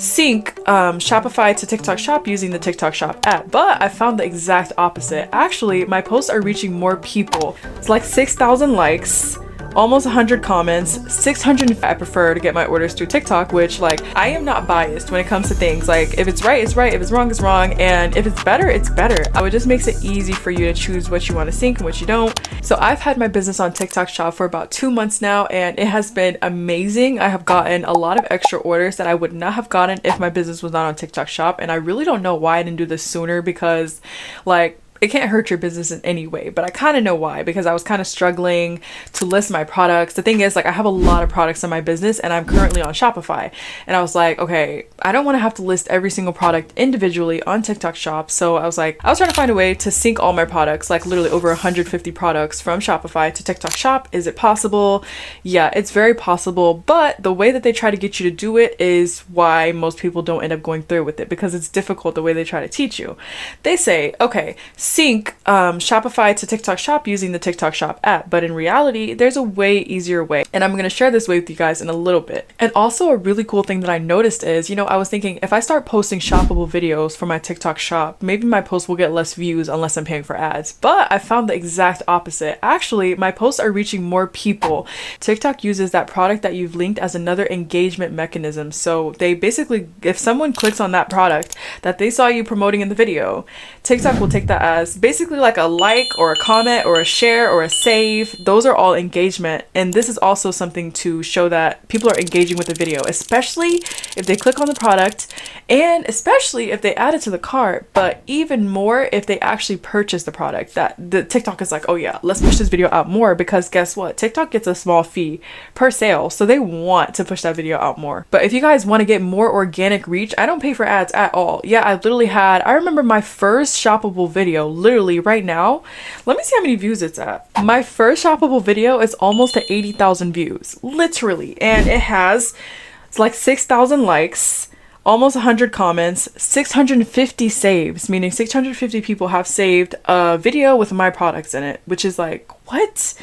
sync Shopify to TikTok Shop using the TikTok Shop app, but I found the exact opposite. Actually, my posts are reaching more people. It's like 6,000 likes, almost 100 comments, 600. I prefer to get my orders through TikTok, which, like, I am not biased when it comes to things. Like, if it's right, it's right. If it's wrong, it's wrong. And if it's better, it's better. It just makes it easy for you to choose what you want to sync and what you don't. So I've had my business on TikTok Shop for about 2 months now, and it has been amazing. I have gotten a lot of extra orders that I would not have gotten if my business was not on TikTok Shop. And I really don't know why I didn't do this sooner, because, like, it can't hurt your business in any way, but I kind of know why, because I was kind of struggling to list my products. The thing is, like, I have a lot of products in my business and I'm currently on Shopify, and I was like, okay, I don't want to have to list every single product individually on TikTok Shop. So I was trying to find a way to sync all my products, like literally over 150 products from Shopify to TikTok Shop. Is it possible? Yeah, it's very possible, but the way that they try to get you to do it is why most people don't end up going through with it, because it's difficult the way they try to teach you. They say, okay, sync Shopify to TikTok Shop using the TikTok Shop app, but in reality, there's a way easier way, and I'm going to share this way with you guys in a little bit. And also, a really cool thing that I noticed is, I was thinking, if I start posting shoppable videos for my TikTok Shop, maybe my posts will get less views unless I'm paying for ads. But I found the exact opposite. Actually, my posts are reaching more people. TikTok uses that product that you've linked as another engagement mechanism. So they basically, if someone clicks on that product that they saw you promoting in the video, TikTok will take that as basically like a like or a comment or a share or a save. Those are all engagement, and this is also something to show that people are engaging with the video, especially if they click on the product, and especially if they add it to the cart, but even more if they actually purchase the product. That the TikTok is like, oh yeah, let's push this video out more, because guess what, TikTok gets a small fee per sale, so they want to push that video out more. But if you guys want to get more organic reach, I don't pay for ads at all. Yeah, I remember my first shoppable video, literally right now, let me see how many views it's at. My first shoppable video is almost at 80,000 views, literally, and it's like 6,000 likes, almost 100 comments, 650 saves, meaning 650 people have saved a video with my products in it, which is like, what?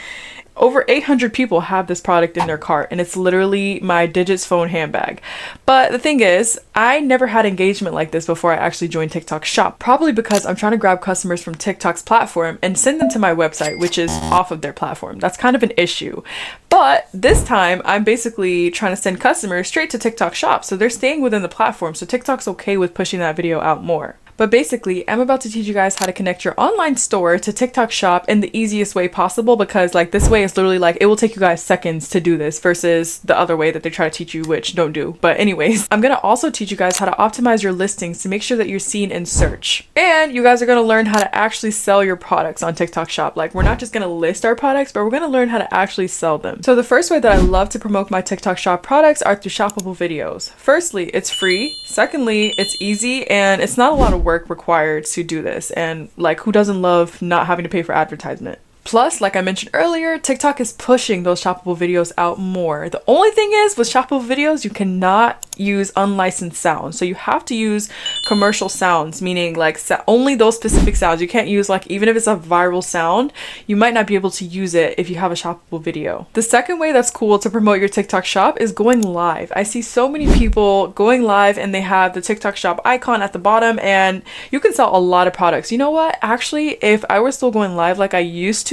Over 800 people have this product in their cart, and it's literally my Digits phone handbag. But the thing is, I never had engagement like this before I actually joined TikTok Shop, probably because I'm trying to grab customers from TikTok's platform and send them to my website, which is off of their platform. That's kind of an issue. But this time, I'm basically trying to send customers straight to TikTok Shop, so they're staying within the platform, so TikTok's okay with pushing that video out more. But basically, I'm about to teach you guys how to connect your online store to TikTok Shop in the easiest way possible, because like this way is literally like, it will take you guys seconds to do this versus the other way that they try to teach you, which don't do. But anyways, I'm going to also teach you guys how to optimize your listings to make sure that you're seen in search. And you guys are going to learn how to actually sell your products on TikTok Shop. Like, we're not just going to list our products, but we're going to learn how to actually sell them. So the first way that I love to promote my TikTok Shop products are through shoppable videos. Firstly, it's free. Secondly, it's easy, and it's not a lot of work required to do this, and like, who doesn't love not having to pay for advertisement? Plus, like I mentioned earlier, TikTok is pushing those shoppable videos out more. The only thing is, with shoppable videos, you cannot use unlicensed sounds. So you have to use commercial sounds, meaning like only those specific sounds. You can't use, like, even if it's a viral sound, you might not be able to use it if you have a shoppable video. The second way that's cool to promote your TikTok Shop is going live. I see so many people going live and they have the TikTok Shop icon at the bottom, and you can sell a lot of products. You know what? Actually, if I were still going live like I used to,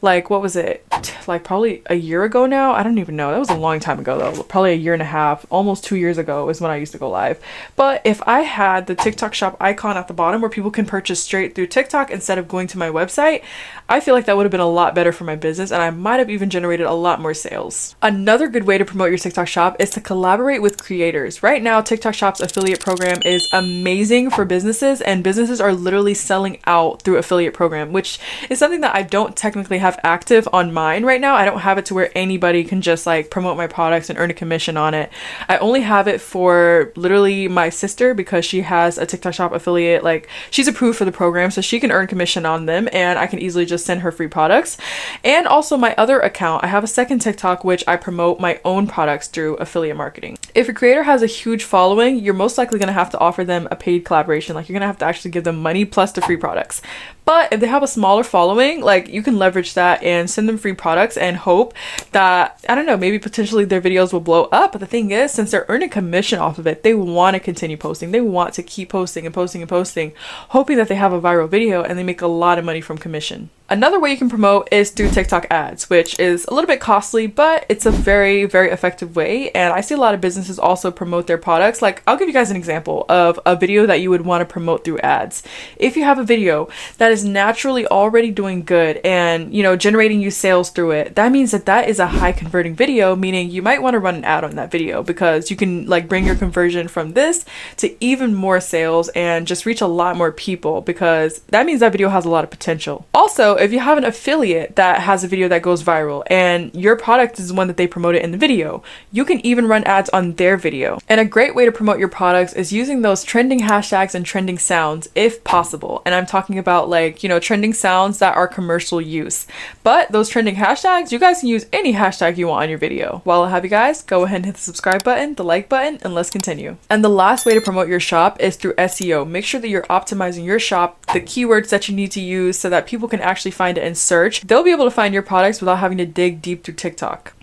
like, what was it, like probably a year ago now? I don't even know. That was a long time ago though. Probably a year and a half, almost 2 years ago is when I used to go live. But if I had the TikTok Shop icon at the bottom where people can purchase straight through TikTok instead of going to my website, I feel like that would have been a lot better for my business, and I might have even generated a lot more sales. Another good way to promote your TikTok Shop is to collaborate with creators. Right now, TikTok Shop's affiliate program is amazing for businesses, and businesses are literally selling out through affiliate program, which is something that I don't technically have active on mine right now. I don't have it to where anybody can just like promote my products and earn a commission on it. I only have it for literally my sister, because she has a TikTok Shop affiliate, like she's approved for the program, so she can earn commission on them, and I can easily just send her free products. And also my other account, I have a second TikTok which I promote my own products through affiliate marketing. If a creator has a huge following, you're most likely going to have to offer them a paid collaboration. Like, you're going to have to actually give them money plus the free products. But if they have a smaller following, like, you can leverage that and send them free products and hope that, I don't know, maybe potentially their videos will blow up. But the thing is, since they're earning commission off of it, they want to continue posting. They want to keep posting and posting and posting, hoping that they have a viral video and they make a lot of money from commission. Another way you can promote is through TikTok ads, which is a little bit costly, but it's a very, very effective way. And I see a lot of businesses also promote their products. Like, I'll give you guys an example of a video that you would want to promote through ads. If you have a video that is naturally already doing good and, you know, generating you sales through it, that means that that is a high converting video, meaning you might want to run an ad on that video because you can like bring your conversion from this to even more sales and just reach a lot more people, because that means that video has a lot of potential. Also, if you have an affiliate that has a video that goes viral and your product is the one that they promoted in the video, you can even run ads on their video. And a great way to promote your products is using those trending hashtags and trending sounds if possible. And I'm talking about like, you know, trending sounds that are commercial use. But those trending hashtags, you guys can use any hashtag you want on your video. While I have you guys, go ahead and hit the subscribe button, the like button, and let's continue. And the last way to promote your shop is through SEO. Make sure that you're optimizing your shop, the keywords that you need to use so that people can actually find it and search. They'll be able to find your products without having to dig deep through TikTok.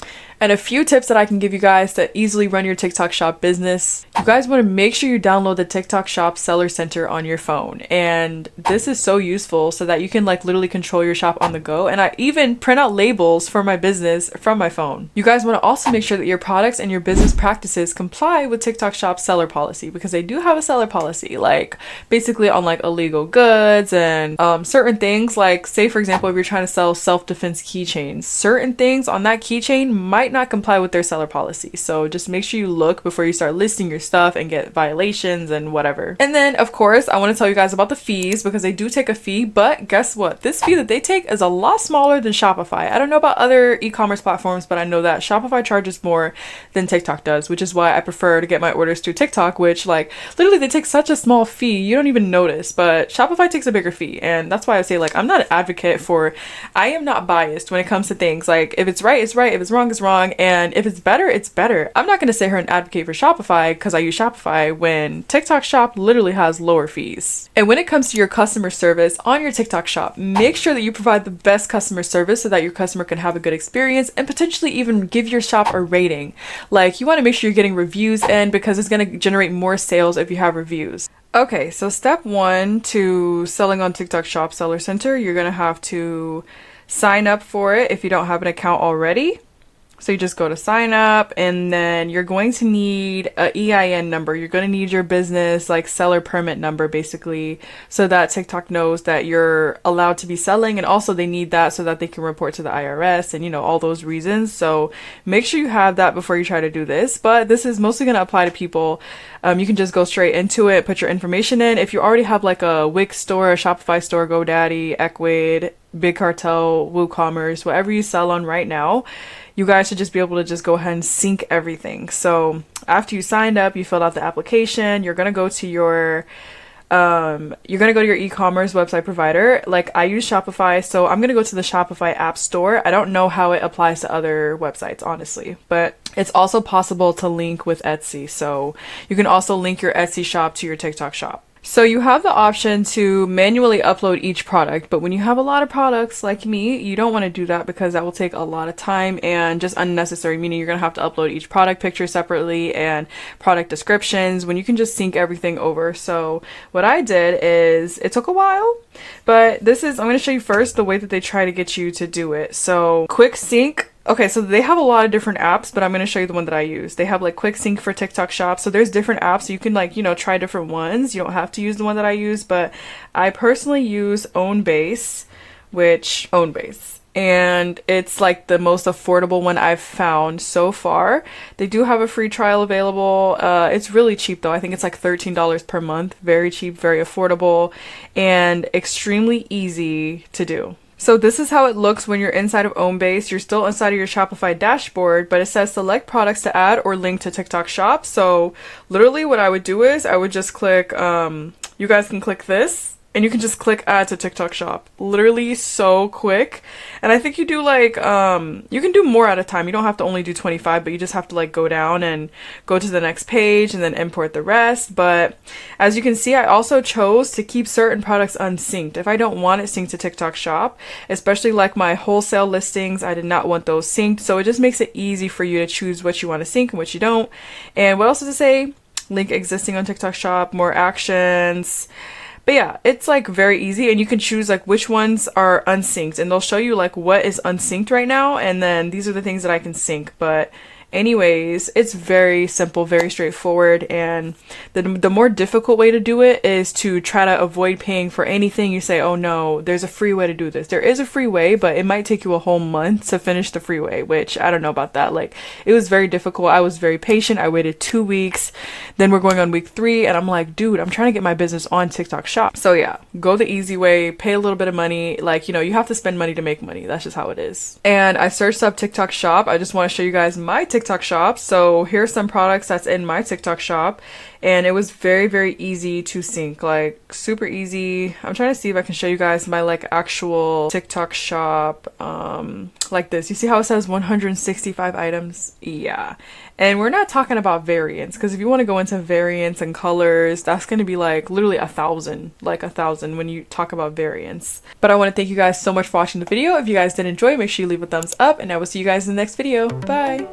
And a few tips that I can give you guys to easily run your TikTok shop business. You guys want to make sure you download the TikTok Shop Seller Center on your phone. And this is so useful so that you can like literally control your shop on the go. And I even print out labels for my business from my phone. You guys want to also make sure that your products and your business practices comply with TikTok Shop seller policy, because they do have a seller policy, like basically on like illegal goods and certain things. Like, say for example, if you're trying to sell self-defense keychains, certain things on that keychain might not comply with their seller policy. So just make sure you look before you start listing your stuff and get violations and whatever. And then of course, I want to tell you guys about the fees, because they do take a fee, but guess what? This fee that they take is a lot smaller than Shopify. I don't know about other e-commerce platforms, but I know that Shopify charges more than TikTok does, which is why I prefer to get my orders through TikTok, which like literally they take such a small fee, you don't even notice, but Shopify takes a bigger fee. And that's why I say like, I'm not an advocate for, I am not biased when it comes to things. Like if it's right, it's right. If it's wrong, it's wrong. And if it's better, it's better. I'm not going to sit here and advocate for Shopify because I use Shopify when TikTok Shop literally has lower fees. And when it comes to your customer service on your TikTok Shop, make sure that you provide the best customer service so that your customer can have a good experience and potentially even give your shop a rating. Like, you want to make sure you're getting reviews in, because it's going to generate more sales if you have reviews. Okay, so step 1 to selling on TikTok Shop Seller Center, you're going to have to sign up for it if you don't have an account already. So you just go to sign up, and then you're going to need an EIN number. You're going to need your business like seller permit number, basically, so that TikTok knows that you're allowed to be selling. And also they need that so that they can report to the IRS and, you know, all those reasons. So make sure you have that before you try to do this. But this is mostly going to apply to people. You can just go straight into it, put your information in. If you already have like a Wix store, a Shopify store, GoDaddy, Ecwid, Big Cartel, WooCommerce, whatever you sell on right now, you guys should just be able to just go ahead and sync everything. So after you signed up, you filled out the application, you're going to go to your e-commerce website provider. Like, I use Shopify, so I'm going to go to the Shopify app store. I don't know how it applies to other websites, honestly, but it's also possible to link with Etsy. So you can also link your Etsy shop to your TikTok shop. So you have the option to manually upload each product, but when you have a lot of products like me, you don't want to do that because that will take a lot of time and just unnecessary, meaning you're going to have to upload each product picture separately and product descriptions when you can just sync everything over. So what I did is, it took a while, but I'm going to show you first the way that they try to get you to do it. So quick sync. Okay, so they have a lot of different apps, but I'm going to show you the one that I use. They have like quick sync for TikTok shop. So there's different apps. So you can like, you know, try different ones. You don't have to use the one that I use, but I personally use Ownbase, and it's like the most affordable one I've found so far. They do have a free trial available. It's really cheap though. I think it's like $13 per month. Very cheap, very affordable, and extremely easy to do. So this is how it looks when you're inside of Ownbase. You're still inside of your Shopify dashboard, but it says select products to add or link to TikTok shop. So literally what I would do is I would just click, you guys can click this, and you can just click add to TikTok shop. Literally so quick. And I think you do like you can do more at a time. You don't have to only do 25, but you just have to like go down and go to the next page and then import the rest. But as you can see, I also chose to keep certain products unsynced. If I don't want it synced to TikTok shop, especially like my wholesale listings, I did not want those synced. So it just makes it easy for you to choose what you want to sync and what you don't. And what else does it say? Link existing on TikTok shop, more actions. But yeah, it's like very easy, and you can choose like which ones are unsynced, and they'll show you like what is unsynced right now, and then these are the things that I can sync. But anyways, it's very simple, very straightforward, and the more difficult way to do it is to try to avoid paying for anything. You say, oh no, there's a free way to do this. There is a free way, but it might take you a whole month to finish the free way, which I don't know about that. Like, it was very difficult. I was very patient. I waited 2 weeks. Then we're going on week 3, and I'm like, dude, I'm trying to get my business on TikTok shop. So yeah, go the easy way, pay a little bit of money. Like, you know, you have to spend money to make money. That's just how it is. And I searched up TikTok shop. I just want to show you guys my TikTok shop. So here's some products that's in my TikTok shop, and it was very, very easy to sync, like super easy. I'm trying to see if I can show you guys my like actual TikTok shop, like this. You see how it says 165 items? Yeah. And we're not talking about variants, because if you want to go into variants and colors, that's going to be like literally 1,000, like 1,000 when you talk about variants. But I want to thank you guys so much for watching the video. If you guys did enjoy, make sure you leave a thumbs up, and I will see you guys in the next video. Bye.